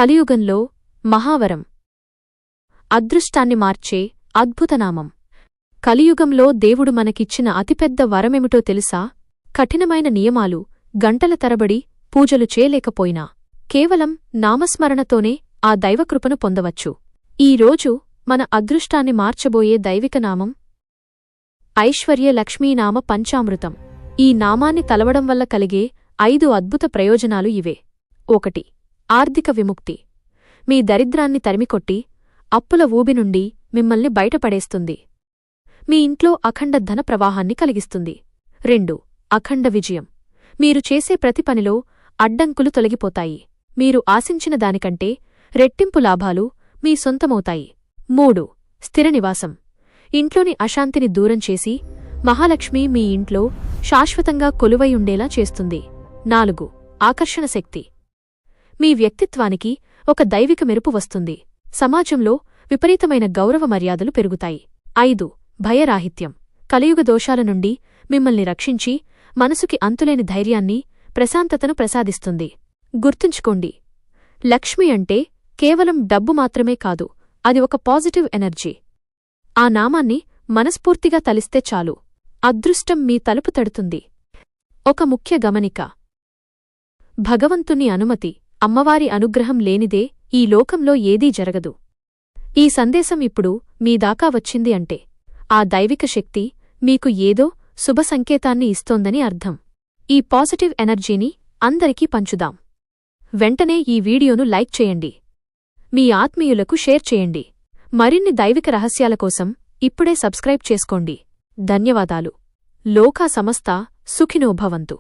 కలియుగంలో మహావరం. అదృష్టాన్ని మార్చే అద్భుతనామం. కలియుగంలో దేవుడు మనకిచ్చిన అతిపెద్ద వరమేమిటో తెలుసా? కఠినమైన నియమాలు, గంటల తరబడి పూజలు చేయలేకపోయినా కేవలం నామస్మరణతోనే ఆ దైవకృపను పొందవచ్చు. ఈరోజు మన అదృష్టాన్ని మార్చబోయే దైవికనామం ఐశ్వర్య లక్ష్మీనామ పంచామృతం. ఈ నామాన్ని తలవడం వల్ల కలిగే 5 అద్భుత ప్రయోజనాలు ఇవే. 1. ఆర్థిక విముక్తి. మీ దరిద్రాన్ని తరిమికొట్టి అప్పుల ఊబి నుండి మిమ్మల్ని బయటపడేస్తుంది. మీ ఇంట్లో అఖండ ధన ప్రవాహాన్ని కలిగిస్తుంది. 2. అఖండ విజయం. మీరు చేసే ప్రతి పనిలో అడ్డంకులు తొలగిపోతాయి. మీరు ఆశించిన దానికంటే రెట్టింపు లాభాలు మీ సొంతమవుతాయి. 3. స్థిర నివాసం. ఇంట్లోని అశాంతిని దూరం చేసి మహాలక్ష్మి మీ ఇంట్లో శాశ్వతంగా కొలువై ఉండేలా చేస్తుంది. 4. ఆకర్షణ శక్తి. మీ వ్యక్తిత్వానికి ఒక దైవిక మెరుపు వస్తుంది. సమాజంలో విపరీతమైన గౌరవ మర్యాదలు పెరుగుతాయి. 5. భయరాహిత్యం. కలియుగ దోషాల నుండి మిమ్మల్ని రక్షించి మనసుకి అంతులేని ధైర్యాన్ని, ప్రశాంతతను ప్రసాదిస్తుంది. గుర్తుంచుకోండి, లక్ష్మి అంటే కేవలం డబ్బు మాత్రమే కాదు, అది ఒక పాజిటివ్ ఎనర్జీ. ఆ నామాన్ని మనస్ఫూర్తిగా తలిస్తే చాలు, అదృష్టం మీ తలుపు తడుతుంది. ఒక ముఖ్య గమనిక: భగవంతుని అనుమతి, అమ్మవారి అనుగ్రహం లేనిదే ఈ లోకంలో ఏదీ జరగదు. ఈ సందేశం ఇప్పుడు మీ దాకా వచ్చింది అంటే ఆ దైవిక శక్తి మీకు ఏదో శుభ సంకేతాన్ని ఇస్తోందని అర్థం. ఈ పాజిటివ్ ఎనర్జీని అందరికీ పంచుదాం. వెంటనే ఈ వీడియోను లైక్ చేయండి. మీ ఆత్మీయులకు షేర్ చేయండి. మరిన్ని దైవిక రహస్యాల కోసం ఇప్పుడే సబ్స్క్రైబ్ చేసుకోండి. ధన్యవాదాలు. లోకా సమస్తా సుఖినో భవంతు.